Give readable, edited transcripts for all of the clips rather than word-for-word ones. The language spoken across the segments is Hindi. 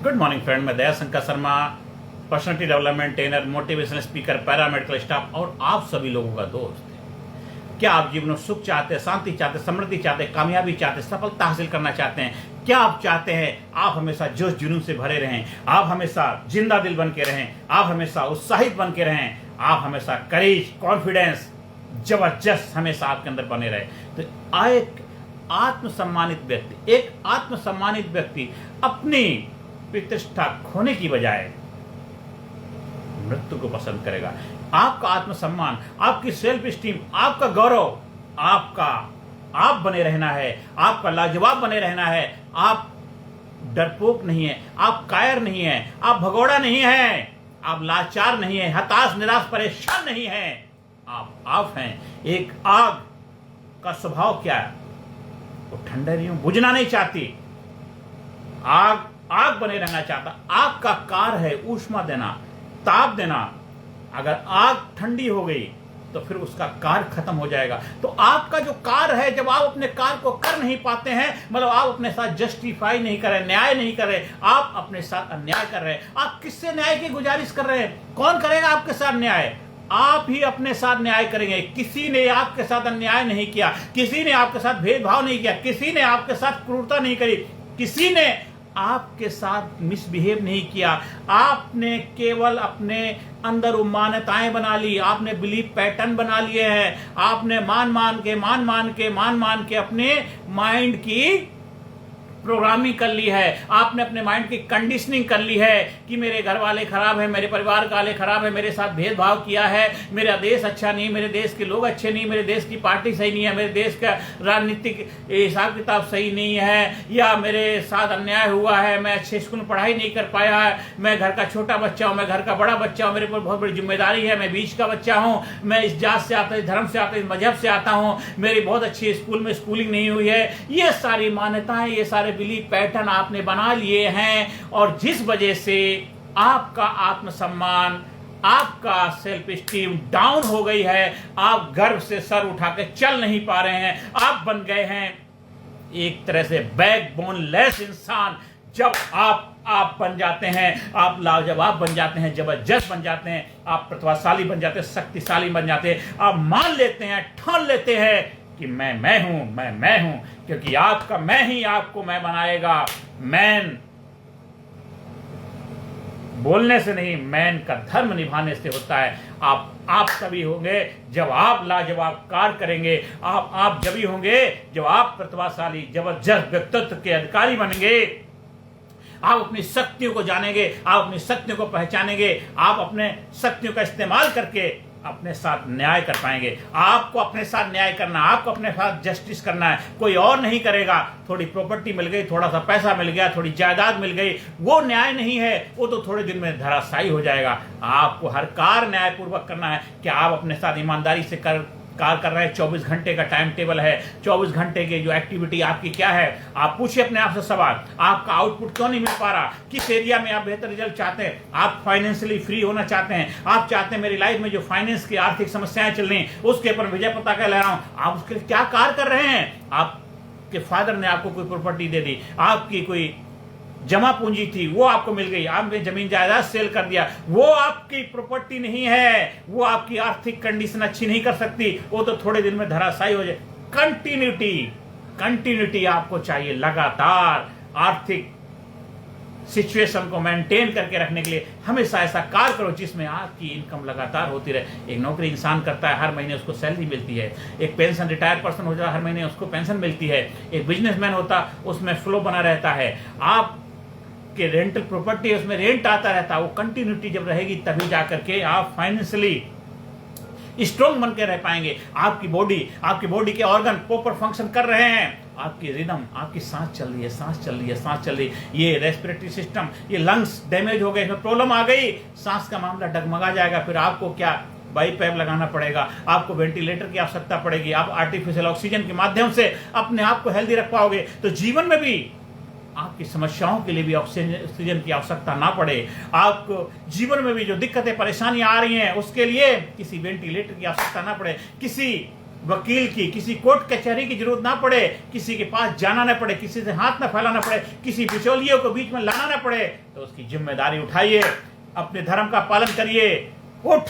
गुड मॉर्निंग फ्रेंड, मैं Daya Shankar Sharma, personality development trainer, motivational speaker, paramedical staff और आप सभी लोगों का दोस्त। क्या आप जीवन में सुख चाहते हैं, शांति चाहते हैं, समृद्धि चाहते हैं, कामयाबी चाहते हैं, सफलता हासिल करना चाहते हैं? क्या आप चाहते हैं आप हमेशा जोश जुनून से भरे रहें, आप हमेशा जिंदा दिल बन के रहें, आप हमेशा उत्साहित बन के रहें, आप हमेशा करेज, कॉन्फिडेंस, जबरदस्त हमेशा आपके अंदर बने रहे? तो एक आत्मसम्मानित व्यक्ति अपनी प्रतिष्ठा खोने की बजाय मृत्यु को पसंद करेगा। आपका आत्मसम्मान, आपकी सेल्फ स्टीम, आपका गौरव, आप बने रहना है, आपका लाजवाब बने रहना है। आप डरपोक नहीं है, आप कायर नहीं है, आप भगोड़ा नहीं है, आप लाचार नहीं है, हताश निराश परेशान नहीं है। आप हैं। एक आग का स्वभाव क्या है? वो ठंडरियों बुझना नहीं चाहती, आग बने रहना चाहता। आग का कार्य है ऊष्मा देना, ताप देना। अगर आग ठंडी हो गई तो फिर उसका कार्य खत्म हो जाएगा। तो आपका जो कार्य है, जब आप अपने कार्य को कर नहीं पाते हैं, मतलब आप अपने साथ जस्टिफाई नहीं कर रहे, न्याय नहीं कर रहे, आप अपने साथ अन्याय कर रहे हैं। आप किससे न्याय की गुजारिश कर रहे हैं? कौन करेगा आपके साथ न्याय? आप ही अपने साथ न्याय करेंगे। किसी ने आपके साथ अन्याय नहीं किया, किसी ने आपके साथ भेदभाव नहीं किया, किसी ने आपके साथ क्रूरता नहीं करी, किसी ने आपके साथ मिसबिहेव नहीं किया। आपने केवल अपने अंदर मान्यताएं बना ली, आपने बिलीफ पैटर्न बना लिए हैं, आपने मान के अपने माइंड की प्रोग्रामिंग कर ली है, आपने अपने माइंड की कंडीशनिंग कर ली है कि मेरे घर वाले खराब है, मेरे परिवार वाले खराब है, मेरे साथ भेदभाव किया है, मेरा देश अच्छा नहीं, मेरे देश के लोग अच्छे नहीं, मेरे देश की पार्टी सही नहीं है, मेरे देश का राजनीतिक हिसाब किताब सही नहीं है, या मेरे साथ अन्याय हुआ है, मैं अच्छे स्कूल में पढ़ाई नहीं कर पाया है, मैं घर का छोटा बच्चा हूँ, मैं घर का बड़ा बच्चा हूँ, मेरे पर बहुत बड़ी जिम्मेदारी है, मैं बीच का बच्चा हूँ, मैं इस जात से आता हूँ, इस धर्म से आता हूँ, इस मजहब से आता हूँ, मेरी बहुत अच्छी स्कूल में स्कूलिंग नहीं हुई है। ये सारी मान्यताएं, ये सारे बिलीफ पैटर्न आपने बना लिए हैं, और जिस वजह से आपका आत्मसम्मान, आपका सेल्फ स्टीम डाउन हो गई है। आप गर्व से सर उठा के चल नहीं पा रहे हैं। आप बन गए हैं एक तरह से बैकबोनलेस इंसान। जब आप बन जाते हैं, आप लाजवाब बन जाते हैं, जबरदस्त बन जाते हैं, आप प्रतिभाशाली बन जाते हैं, शक्तिशाली बन जाते हैं। आप मान लेते हैं, ठान लेते हैं कि मैं हूं, क्योंकि आपका मैं ही आपको मैं बनाएगा। मैन बोलने से नहीं, मैन का धर्म निभाने से होता है। आप तभी होंगे जब आप लाजवाब कार्य करेंगे। आप जब ही होंगे जब आप प्रतिभाशाली जबरदस्त व्यक्तित्व के अधिकारी बनेंगे। आप अपनी शक्तियों को जानेंगे, आप अपनी शक्तियों को पहचानेंगे, आप अपने शक्तियों का इस्तेमाल करके अपने साथ न्याय कर पाएंगे। आपको अपने साथ न्याय करना, आपको अपने साथ जस्टिस करना है, कोई और नहीं करेगा। थोड़ी प्रॉपर्टी मिल गई, थोड़ा सा पैसा मिल गया, थोड़ी जायदाद मिल गई, वो न्याय नहीं है, वो तो थोड़े दिन में धराशायी हो जाएगा। आपको हर कार्य न्यायपूर्वक करना है। क्या आप अपने साथ ईमानदारी से कार्य कर रहे हैं? 24 घंटे का टाइम टेबल है, 24 घंटे की जो एक्टिविटी आपकी क्या है? आप पूछिए अपने आप से सवाल, आपका आउटपुट क्यों नहीं मिल पा रहा? किस एरिया में आप बेहतर रिजल्ट चाहते हैं? आप फाइनेंशियली फ्री होना चाहते हैं, आप चाहते हैं मेरी लाइफ में जो फाइनेंस की आर्थिक समस्याएं चल रही हैं उसके ऊपर विजय पताका लहरा रहा हूं। आप उसके क्या कार्य कर रहे हैं? आपके फादर ने आपको कोई प्रॉपर्टी दे दी, आपकी कोई जमा पूंजी थी, वो आपको मिल गई, आपने जमीन जायदाद सेल कर दिया, वो आपकी प्रॉपर्टी नहीं है, वो आपकी आर्थिक कंडीशन अच्छी नहीं कर सकती, वो तो थोड़े दिन में धराशायी हो जाए। कंटिन्यूटी आपको चाहिए। लगातार आर्थिक सिचुएशन को मेंटेन करके रखने के लिए हमेशा ऐसा कार्य करो जिसमें आपकी इनकम लगातार होती रहे। एक नौकरी इंसान करता है, हर महीने उसको सैलरी मिलती है। एक पेंशन रिटायर पर्सन हो जाए, हर महीने उसको पेंशन मिलती है। एक बिजनेसमैन होता, उसमें फ्लो बना रहता है। आप के रेंटल प्रॉपर्टी है, उसमें रेंट आता रहता है। वो कंटिन्यूटी जब रहेगी तभी जाकर के आप फाइनेंशियली स्ट्रॉन्ग बन के रह पाएंगे। आपकी बॉडी के ऑर्गन प्रॉपर फंक्शन कर रहे हैं। आपकी रिदम, आपकी सांस चल रही है, ये रेस्पिरेटरी सिस्टम, ये लंग्स डैमेज हो गए, इसमें प्रॉब्लम आ गई, सांस का मामला डगमगा जाएगा। फिर आपको क्या बाईपैप लगाना पड़ेगा, आपको वेंटिलेटर की आवश्यकता पड़ेगी, आप आर्टिफिशियल ऑक्सीजन के माध्यम से अपने आप को हेल्दी रख पाओगे। तो जीवन में भी आपकी समस्याओं के लिए भी ऑक्सीजन की आवश्यकता ना पड़े, आपको जीवन में भी जो दिक्कतें परेशानियां आ रही हैं उसके लिए किसी वेंटिलेटर की आवश्यकता ना पड़े, किसी वकील की, किसी कोर्ट कचहरी की जरूरत ना पड़े, किसी के पास जाना ना पड़े, किसी से हाथ ना फैलाना पड़े, किसी बिचौलियों को बीच में लाना ना पड़े, तो उसकी जिम्मेदारी उठाइए, अपने धर्म का पालन करिए। उठ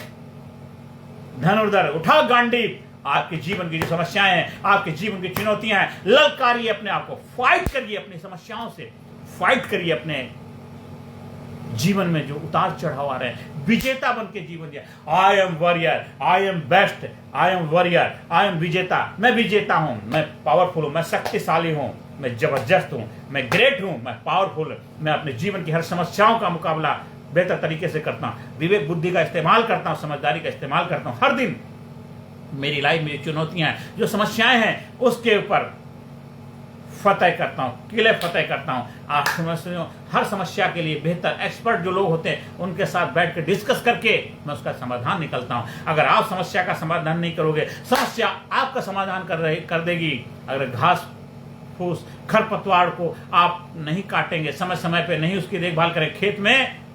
धनुर्धर, उठा गांडीव, आपके जीवन की जो समस्याएं हैं, आपके जीवन की चुनौतियां हैं, ललकारिए अपने आप को, फाइट करिए अपनी समस्याओं से, फाइट करिए अपने जीवन में जो उतार चढ़ाव आ रहे हैं, विजेता बन के जीवन जिए। आई am warrior, I M best, I am warrior, I M विजेता, मैं विजेता हूं, मैं पावरफुल हूं, मैं शक्तिशाली हूं, मैं जबरदस्त हूं, मैं ग्रेट हूं, मैं पावरफुल, मैं अपने जीवन की हर समस्याओं का मुकाबला बेहतर तरीके से करता हूं, विवेक बुद्धि का इस्तेमाल करता हूं, समझदारी का इस्तेमाल करता हूं। हर दिन मेरी लाइफ में चुनौतियां हैं, जो समस्याएं हैं, उसके ऊपर फतेह करता हूं, किले फतेह करता हूं। आप समस्या, हर समस्या के लिए बेहतर एक्सपर्ट जो लोग होते हैं उनके साथ बैठ कर डिस्कस करके मैं उसका समाधान निकलता हूं। अगर आप समस्या का समाधान नहीं करोगे, समस्या आपका समाधान कर देगी। अगर घास फूस खरपतवार को आप नहीं काटेंगे, समय समय पे नहीं उसकी देखभाल करें, खेत में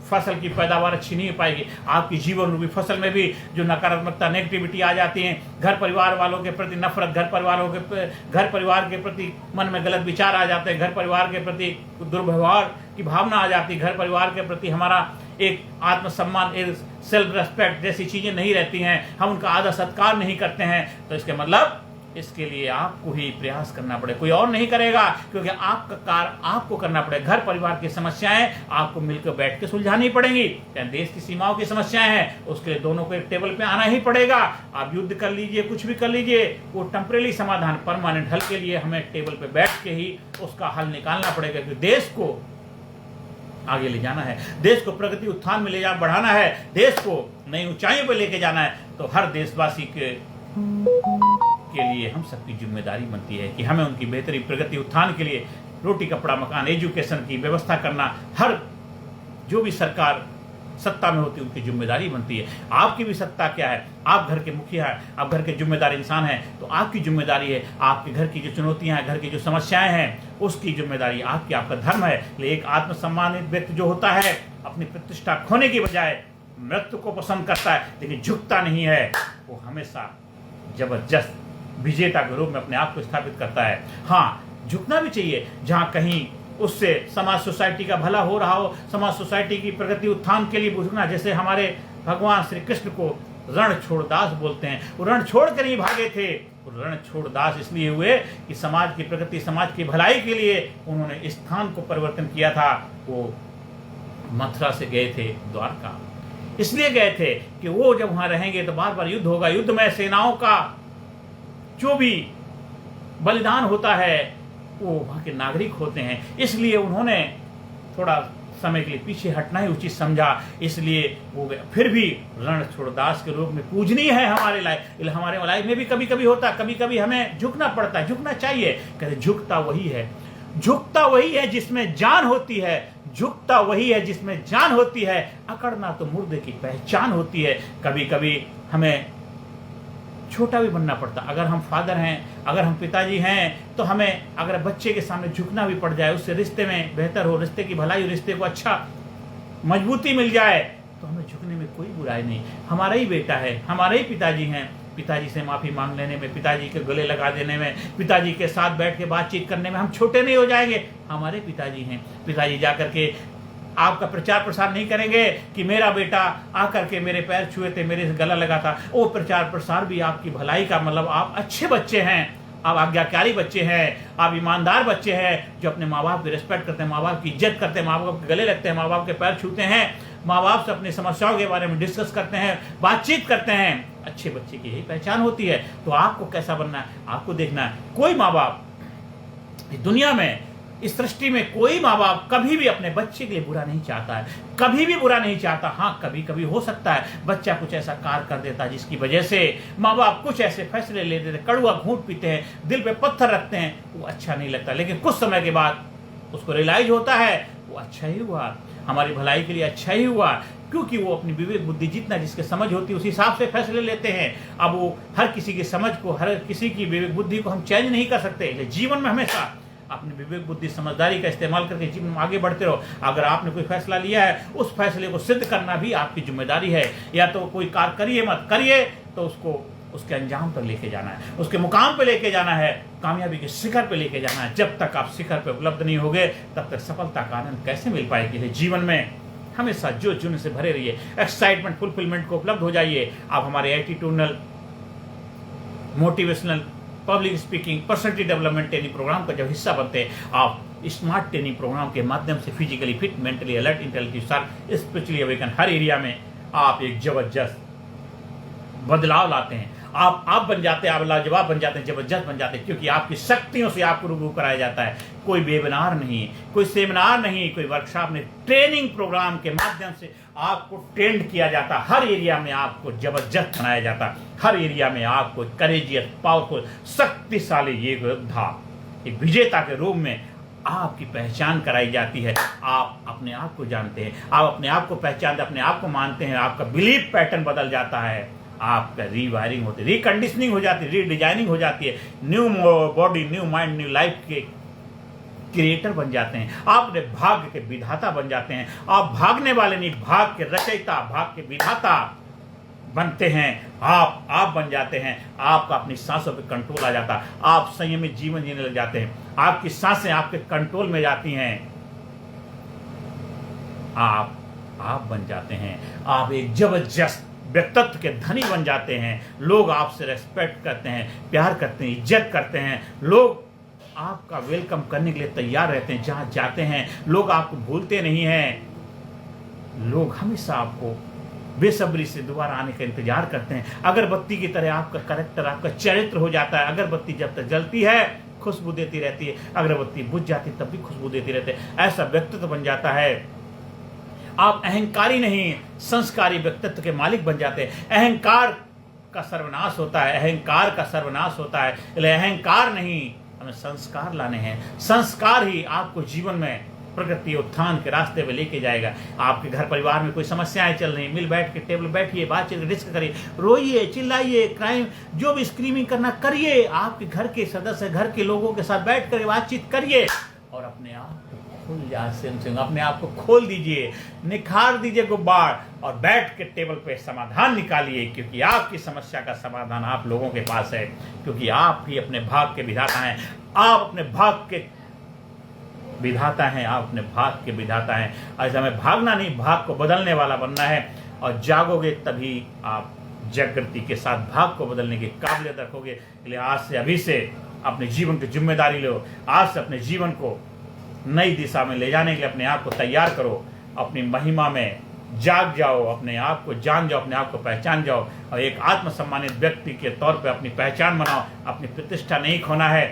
फसल की पैदावार अच्छी नहीं हो पाएगी। आपकी जीवन रूपी फसल में भी जो नकारात्मकता, नेगेटिविटी आ जाती है, घर परिवार वालों के प्रति नफरत, घर परिवार के प्रति मन में गलत विचार आ जाते हैं, घर परिवार के प्रति दुर्व्यवहार की भावना आ जाती है, घर परिवार के प्रति हमारा एक आत्मसम्मान, एक सेल्फ रेस्पेक्ट जैसी चीजें नहीं रहती हैं, हम उनका आदर सत्कार नहीं करते हैं, तो इसके मतलब इसके लिए आपको ही प्रयास करना पड़े, कोई और नहीं करेगा, क्योंकि आपका कार्य आपको करना पड़ेगा। घर परिवार की समस्याएं आपको मिलकर बैठ के सुलझानी पड़ेंगी। देश की सीमाओं की समस्याएं हैं, उसके लिए दोनों को एक टेबल पे आना ही पड़ेगा। आप युद्ध कर लीजिए, कुछ भी कर लीजिए, वो टेम्परेरी समाधान, परमानेंट हल के लिए हमें टेबल पे बैठ के ही उसका हल निकालना पड़ेगा, क्योंकि देश को आगे ले जाना है, देश को प्रगति उत्थान में ले जा बढ़ाना है, देश को नई ऊंचाइयों पर लेके जाना है। तो हर देशवासी के लिए हम सबकी जिम्मेदारी बनती है कि हमें उनकी बेहतरी, प्रगति, उत्थान के लिए रोटी, कपड़ा, मकान, एजुकेशन की व्यवस्था करना, हर जो भी सरकार सत्ता में होती है उनकी जिम्मेदारी बनती है। आपकी भी सत्ता क्या है? आप घर के मुखिया हैं, आप घर के जिम्मेदार इंसान हैं, तो आपकी जिम्मेदारी है आपके घर की जो चुनौतियां हैं, घर की जो समस्याएं हैं, उसकी जिम्मेदारी आपकी, आपका धर्म है। लेकिन एक आत्मसम्मानित व्यक्ति जो होता है, अपनी प्रतिष्ठा खोने की बजाय मृत्यु को पसंद करता है, लेकिन झुकता नहीं है, वो हमेशा जबरदस्त विजेता के रूप में अपने आप को स्थापित करता है। हाँ, झुकना भी चाहिए जहां कहीं उससे समाज, सोसाइटी का भला हो रहा हो, समाज सोसाइटी की प्रगति उत्थान के लिए झुकना। जैसे हमारे भगवान श्री कृष्ण को रण छोड़ दास बोलते हैं, वो रण छोड़ कर ही भागे थे। रण छोड़ दास इसलिए हुए कि समाज की प्रगति, समाज की भलाई के लिए उन्होंने स्थान को परिवर्तन किया था। वो मथुरा से गए थे द्वारका, इसलिए गए थे कि वो जब वहां रहेंगे तो बार बार युद्ध होगा, युद्ध में सेनाओं का जो भी बलिदान होता है वो वहां के नागरिक होते हैं, इसलिए उन्होंने थोड़ा समय के लिए पीछे हटना ही उचित समझा, इसलिए वो गए। फिर भी रण छोड़दास के रूप में पूजनीय है हमारे लाइफ में भी कभी कभी होता है, कभी कभी हमें झुकना पड़ता है, झुकना चाहिए। कहते झुकता वही है जिसमें जान होती है, झुकता वही है जिसमें जान होती है, अकड़ना तो मुर्दे की पहचान होती है। कभी कभी हमें छोटा भी बनना पड़ता। अगर हम फादर हैं, अगर हम पिताजी हैं, तो हमें अगर बच्चे के सामने झुकना भी पड़ जाए, उससे रिश्ते में बेहतर हो, रिश्ते की भलाई, रिश्ते को अच्छा मजबूती मिल जाए, तो हमें झुकने में कोई बुराई नहीं। हमारा ही बेटा है, हमारे ही पिताजी हैं, पिताजी से माफी मांग लेने में, पिताजी के गले लगा देने में, पिताजी के साथ बैठ के बातचीत करने में हम छोटे नहीं हो जाएंगे। हमारे पिताजी हैं, पिताजी जाकर के आपका प्रचार प्रसार नहीं करेंगे कि मेरा बेटा आकर के मेरे पैर छुए थे, मेरे से गला लगा था। वो प्रचार प्रसार भी आपकी भलाई का, मतलब आप अच्छे बच्चे हैं, आप आज्ञाकारी बच्चे हैं, आप ईमानदार बच्चे हैं, जो अपने माँ बाप की रिस्पेक्ट करते हैं, माँ बाप की इज्जत करते हैं, माँ बाप के गले लगते हैं, माँ बाप के पैर छूते हैं, माँ बाप से अपनी समस्याओं के बारे में डिस्कस करते हैं, बातचीत करते हैं। अच्छे बच्चे की यही पहचान होती है। तो आपको कैसा बनना है, आपको देखना है। कोई माँ बाप इस दुनिया में, इस सृष्टि में कोई माँ बाप कभी भी अपने बच्चे के लिए बुरा नहीं चाहता है, कभी भी बुरा नहीं चाहता। हाँ, कभी कभी हो सकता है बच्चा कुछ ऐसा कार्य कर देता है जिसकी वजह से माँ बाप कुछ ऐसे फैसले ले देते, कड़वा घूंट पीते हैं, दिल पे पत्थर रखते हैं, वो अच्छा नहीं लगता। लेकिन कुछ समय के बाद उसको रियलाइज होता है वो अच्छा ही हुआ, हमारी भलाई के लिए अच्छा ही हुआ, क्योंकि वो अपनी विवेक बुद्धि, जितना जिसके समझ होती है उस हिसाब से फैसले लेते हैं। अब वो हर किसी की समझ को, हर किसी की विवेक बुद्धि को हम चेंज नहीं कर सकते। जीवन में हमेशा अपनी विवेक बुद्धि, समझदारी का इस्तेमाल करके जीवन में आगे बढ़ते रहो। अगर आपने कोई फैसला लिया है, उस फैसले को सिद्ध करना भी आपकी जिम्मेदारी है। या तो कोई कार्य करिए, मत करिए, तो उसको उसके अंजाम तक लेके जाना है, उसके मुकाम पे लेके जाना है, कामयाबी के शिखर पे लेके जाना है। जब तक आप शिखर पे उपलब्ध नहीं होगे तब तक सफलता का आनंद कैसे मिल पाएगी। जीवन में हमेशा जोश जुनून से भरे रहिए, एक्साइटमेंट फुलफिलमेंट को उपलब्ध हो जाइए। आप हमारे attitudinal, motivational, public speaking, personality development training program का जब हिस्सा बनते हैं, आप स्मार्ट ट्रेनिंग प्रोग्राम के माध्यम से physically fit, mentally alert, intellectually sharp, spiritually awaken, हर एरिया में आप एक जबरदस्त बदलाव लाते हैं। आप बन जाते हैं, आप लाजवाब बन जाते हैं, जबरदस्त बन जाते हैं, क्योंकि आपकी शक्तियों से आपको रूबरू कराया जाता है। कोई वेबिनार नहीं, कोई सेमिनार नहीं, कोई वर्कशॉप नहीं, ट्रेनिंग प्रोग्राम के माध्यम से आपको ट्रेंड किया जाता है। हर एरिया में आपको जबरदस्त बनाया जाता है। हर एरिया में आपको करेजियस, पावरफुल, शक्तिशाली योद्धा, एक विजेता के रूप में आपकी पहचान कराई जाती है। आप अपने आप को जानते हैं, आप अपने आप को पहचानते, अपने आप को मानते हैं, आपका बिलीफ पैटर्न बदल जाता है, आपका रीवायरिंग होती है, रिकंडीशनिंग हो जाती है, रीडिजाइनिंग हो जाती है, new body, new mind, new life के क्रिएटर बन जाते हैं। आप अपने भाग्य के विधाता बन जाते हैं। आप भागने वाले नहीं, भाग के रचयिता, भाग के विधाता बनते हैं। आप बन जाते हैं। आपका अपनी सांसों पे कंट्रोल आ जाता है। आप संयमित जीवन जीने लग जाते हैं। आपकी सांसें आपके कंट्रोल में जाती हैं। आप बन जाते हैं। आप एक जबरदस्त व्यक्तित्व के धनी बन जाते हैं। लोग आपसे रेस्पेक्ट करते हैं, प्यार करते हैं, इज्जत करते हैं। लोग आपका वेलकम करने के लिए तैयार रहते हैं। जहां जाते हैं लोग आपको भूलते नहीं हैं। लोग हमेशा आपको बेसब्री से दोबारा आने का इंतजार करते हैं। अगरबत्ती की तरह आपका कैरेक्टर, आपका चरित्र हो जाता है। अगरबत्ती जब तक जलती है खुशबू देती रहती है, अगरबत्ती बुझ जाती तब भी खुशबू देती रहती है। ऐसा व्यक्तित्व बन जाता है। आप अहंकारी नहीं, संस्कारी व्यक्तित्व के मालिक बन जाते हैं। अहंकार का सर्वनाश होता है, अहंकार का सर्वनाश होता है। इसलिए अहंकार नहीं, हमें संस्कार लाने हैं। संस्कार ही आपको जीवन में प्रगति उत्थान के रास्ते में लेके जाएगा। आपके घर परिवार में कोई समस्याएं चल रही, मिल बैठ के टेबल बैठिए, बातचीत डिस्कस करिए, रोइए, चिल्लाइए, क्राइम जो भी स्क्रीमिंग करना करिए। आपके घर के सदस्य, घर के लोगों के साथ बैठ कर बातचीत करिए और अपने आप खुल जाए, अपने आप को खोल दीजिए, निखार दीजिए गुब्बार और बैठ के टेबल पे समाधान निकालिए। क्योंकि आपकी समस्या का समाधान आप लोगों के पास है, क्योंकि आप ही अपने भाग के विधाता हैं। आप अपने भाग के विधाता हैं, आप अपने भाग के विधाता हैं। ऐसा हमें भागना नहीं, भाग को बदलने वाला बनना है। और जागोगे तभी आप जागृति के साथ भाग को बदलने की काबिलियत रखोगे। इसलिए आज से, अभी से अपने जीवन की जिम्मेदारी लो। आज से अपने जीवन को नई दिशा में ले जाने के लिए अपने आप को तैयार करो। अपनी महिमा में जाग जाओ, अपने आप को जान जाओ, अपने आप को पहचान जाओ और एक आत्मसम्मानित व्यक्ति के तौर पे अपनी पहचान बनाओ। अपनी प्रतिष्ठा नहीं खोना है।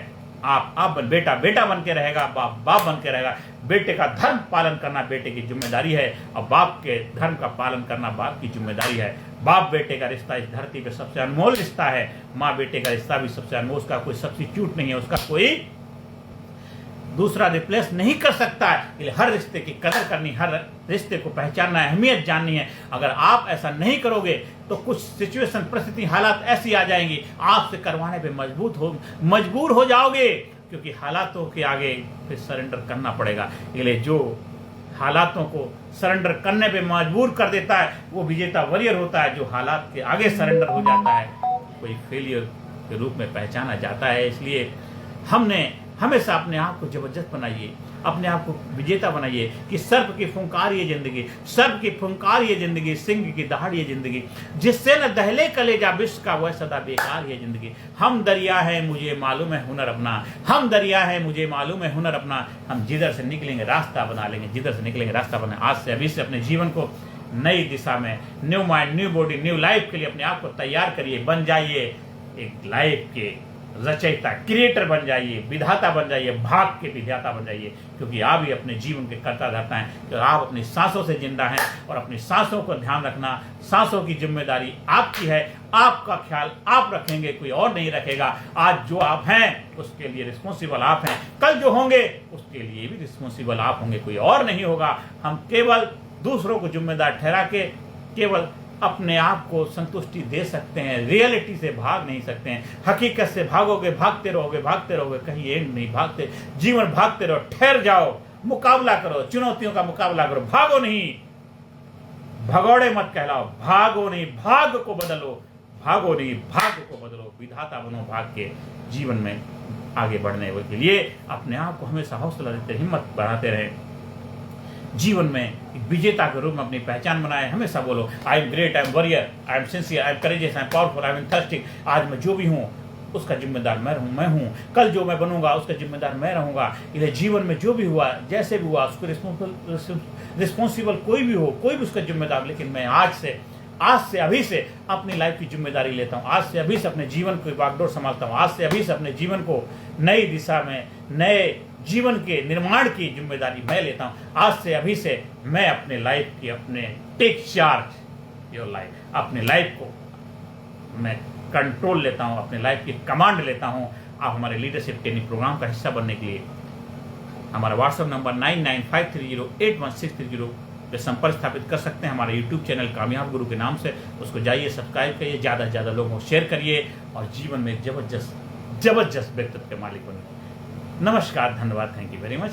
आप बेटा बेटा बन के रहेगा, बाप बाप बन के रहेगा। बेटे का धर्म पालन करना बेटे की जिम्मेदारी है और बाप के धर्म का पालन करना बाप की जिम्मेदारी है। बाप बेटे का रिश्ता इस धरती पे सबसे अनमोल रिश्ता है। माँ बेटे का रिश्ता भी सबसे अनमोल, उसका कोई सब्स्टिट्यूट नहीं है, उसका कोई दूसरा रिप्लेस नहीं कर सकता है। इसलिए हर रिश्ते की कदर करनी, हर रिश्ते को पहचानना है, अहमियत जाननी है। अगर आप ऐसा नहीं करोगे तो कुछ सिचुएशन, परिस्थिति, हालात ऐसी आ जाएंगी, आपसे करवाने पे मजबूर हो जाओगे, क्योंकि हालातों के आगे फिर सरेंडर करना पड़ेगा। इसलिए जो हालातों को सरेंडर करने पे मजबूर कर देता है वो विजेता वॉरियर होता है। जो हालात के आगे सरेंडर हो जाता है कोई फेलियर के रूप में पहचाना जाता है। इसलिए हमने हमेशा अपने आप को जबरदस्त बनाइए, अपने आप को विजेता बनाइए कि सर्प की फुंकार ये जिंदगी, सर्प की फुंकार ये जिंदगी, सिंह की दहाड़ ये जिंदगी, जिससे न दहले कलेजा विश्व का वह सदा बेकार ये जिंदगी। हम दरिया है मुझे मालूम है हुनर अपना, हम दरिया है मुझे मालूम है हुनर अपना। हम जिधर से निकलेंगे रास्ता बना लेंगे, जिधर से निकलेंगे रास्ता बना। आज से, अभी से अपने जीवन को नई दिशा में, new mind, new body, new life के लिए अपने आप को तैयार करिए। बन जाइए एक लाइफ के रचयिता, क्रिएटर बन जाइए, विधाता बन जाइए, भाग के विधाता बन जाइए। क्योंकि आप ही अपने जीवन के कर्ता धर्ता हैं। तो आप अपनी सांसों से जिंदा हैं और अपनी सांसों को ध्यान रखना, सांसों की जिम्मेदारी आपकी है। आपका ख्याल आप रखेंगे, कोई और नहीं रखेगा। आज जो आप हैं उसके लिए रिस्पॉन्सिबल आप हैं, कल जो होंगे उसके लिए भी रिस्पॉन्सिबल आप होंगे, कोई और नहीं होगा। हम केवल दूसरों को जिम्मेदार ठहरा के केवल अपने आप को संतुष्टि दे सकते हैं, रियलिटी से भाग नहीं सकते हैं। हकीकत से भागोगे, भागते रहोगे, कहीं एंड नहीं। भागते जीवन भागते रहो, ठहर जाओ, मुकाबला करो, चुनौतियों का मुकाबला करो। भागो नहीं, भगौड़े मत कहलाओ, भागो नहीं, भाग को बदलो, भागो नहीं, भाग्य को बदलो, विधाता बनो भाग्य के। जीवन में आगे बढ़ने के लिए अपने आप को हमेशा हौसला देते, हिम्मत बढ़ाते रहें। जीवन में एक विजेता के रूप में अपनी पहचान बनाए। हमेशा बोलो I am great, I am warrior, I am sincere, I am courageous, I am powerful, I am interesting. आज मैं जो भी हूँ उसका जिम्मेदार मैं हूँ। कल जो मैं बनूंगा उसका जिम्मेदार मैं रहूँगा। इसलिए जीवन में जो भी हुआ, जैसे भी हुआ, उसको रिस्पॉन्सिबल कोई भी हो, कोई भी उसका जिम्मेदार। लेकिन मैं आज से अभी से अपनी लाइफ की जिम्मेदारी लेता हूँ। आज से अभी से अपने जीवन को बागडोर संभालता हूँ। आज से अभी से अपने जीवन को नई दिशा में, नए जीवन के निर्माण की जिम्मेदारी मैं लेता हूँ। आज से अभी से मैं अपने लाइफ की, अपने टेक चार्ज योर लाइफ, अपने लाइफ को मैं कंट्रोल लेता हूँ, अपने लाइफ की कमांड लेता हूँ। आप हमारे लीडरशिप ट्रेनिंग प्रोग्राम का हिस्सा बनने के लिए हमारा व्हाट्सएप नंबर 9953081630 पे संपर्क स्थापित कर सकते हैं। हमारा यूट्यूब चैनल कामयाब गुरु के नाम से, उसको जाइए, सब्सक्राइब करिए, ज़्यादा से ज़्यादा लोगों को शेयर करिए और जीवन में एक जबरदस्त व्यक्तित्व के मालिक बनिए। नमस्कार, धन्यवाद, थैंक यू वेरी मच।